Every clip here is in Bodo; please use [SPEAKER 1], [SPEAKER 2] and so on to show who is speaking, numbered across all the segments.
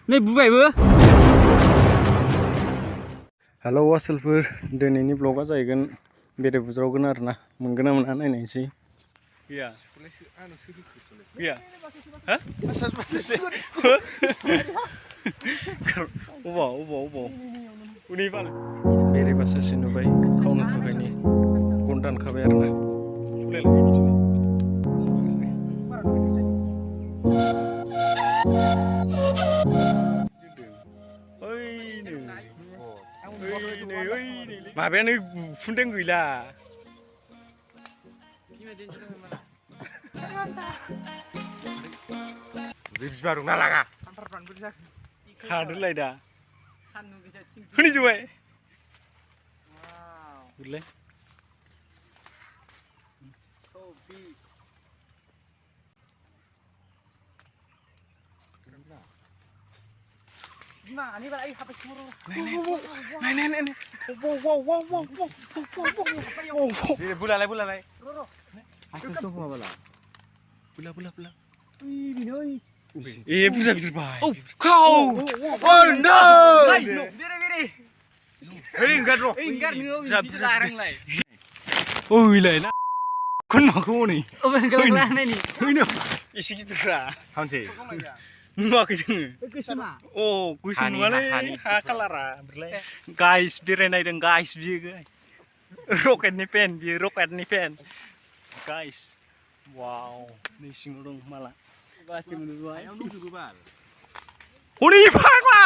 [SPEAKER 1] नै बुबायबो
[SPEAKER 2] हेलौ आसोलफोर दिनैनि ब्लगा जाहैगोन बेरे बुज्रावगोन आरोना मोनगोन ना मोना नायनायसै
[SPEAKER 3] गैया गैया हा अबाव उनै बाल
[SPEAKER 2] बेरे बासासो नुबाय खावनो थाखायनि गन दानखाबाय आरोना
[SPEAKER 3] माबायानो उखुन्दै गैला बिबार ना लाङा खादोलाय दा खोनाजोब्बाय गुरलाय बुलालाय बुला ए बुरजा गिदिरबाय
[SPEAKER 1] खाव
[SPEAKER 3] no
[SPEAKER 1] बेरे
[SPEAKER 3] ओइ ओंखार र'
[SPEAKER 1] ओंखार नोङो बिदि लारांलाय
[SPEAKER 3] ओइलाय ना खनमाखौ नै
[SPEAKER 1] लानायनि
[SPEAKER 3] एसे गिदिरफ्रा हानसै नुवाखै जोङो
[SPEAKER 1] गोसोमा
[SPEAKER 3] अ गोसोम नुवालै हा कालारा ओमफ्राय गाइस बेरायनायदों गाइस बियो रकेटनि पेन बियो रकेटनि पेन गाइस वाव नै सिङाव दं माला हनै फाग्ला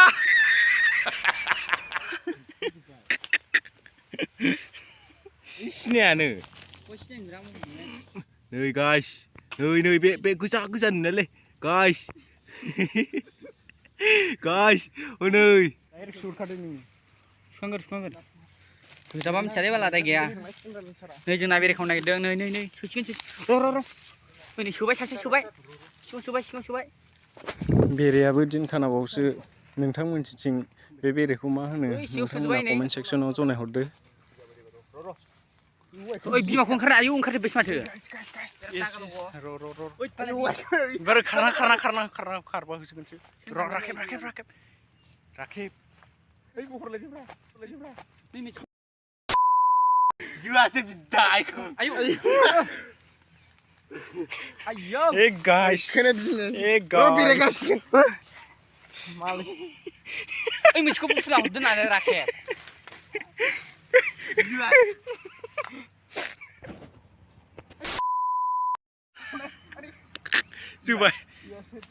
[SPEAKER 3] सिनायानो नै गाइस नै बे गोजा नुनायलै गाइस गाइस हनै
[SPEAKER 1] डाइरेक्ट सुरखादों नोङो सुखांगोर गोजाबा मिथियालै बाला दाय गैया नै जोंना बेरेखावनो नागिरदों नै सैसिगोन र' नै सोबाय सासे सोबाय सिङाव सोबाय
[SPEAKER 2] बेरेयाबो दिनखानाबावसो नोंथांमोनथिं बे बेरेखौ मा होनो नोंथांमोना कमेन्ट सेक्सनाव जनायहरदो
[SPEAKER 1] ओइ बिमाखौ ओंखारना आयौ ओंखारजोब्बायसो माथो
[SPEAKER 3] एबार खारना खारबा होसिगोनसो राखेब ओइ बहरलायदोब्रा जुआसो बिदाय आयौ ए गाइस बेरे गासिगोन
[SPEAKER 1] मालै ओइ मोनसेखौ बुफुला हरदो नालाय राखेब
[SPEAKER 3] जुबाय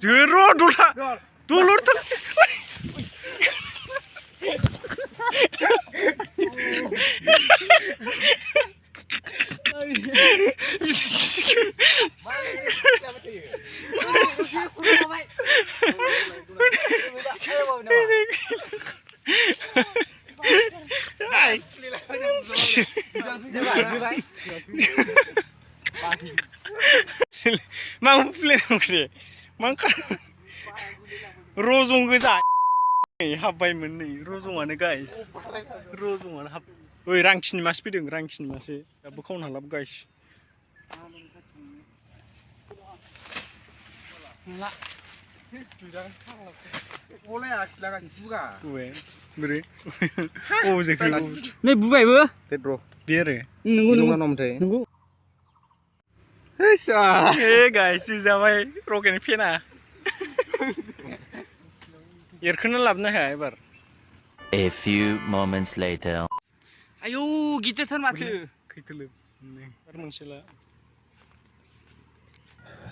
[SPEAKER 3] जोर' दलथा दलरथा मा प्लेन रजं गोजा हाबबायमोन नै रजंआनो गाइस रजंआनो हाब ओइ रांखिनि मासे फैदों रांखिनि मासे दाबो खावनो हालाबो गाइस
[SPEAKER 1] नै बुबायबो
[SPEAKER 3] बेरे
[SPEAKER 1] नंगौ
[SPEAKER 3] ए गाइस जाबाय रकेटनि पेना एरखोना लाबोनो हाया एबार
[SPEAKER 4] A few moments later.
[SPEAKER 1] आयौ गिदिरथार माथो
[SPEAKER 3] खैथोलोब आरो मोनसेला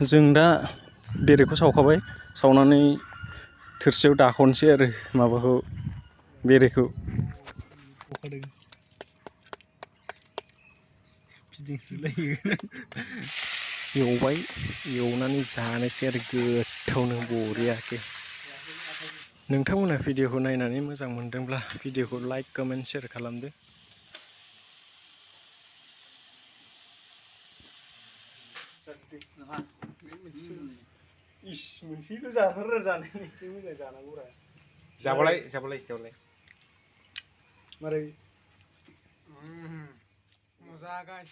[SPEAKER 2] जों दा बेरेखौ सावखाबाय सावनानै थोरसियाव दाखनसै आरो माबाखौ बेरेखौ एवबाय एवनानै जानोसै आरो गोथावनो बरियाके नोंथांमोना भिडिअखौ नायनानै मोजां मोनदोंब्ला भिडिअखौ लाइक कमेन्ट शेयार खालामदो
[SPEAKER 3] मोनसेल' जाथार जानाय मोनसे मोजां जानांगौरा जाबालाय मारै मोजां गाइस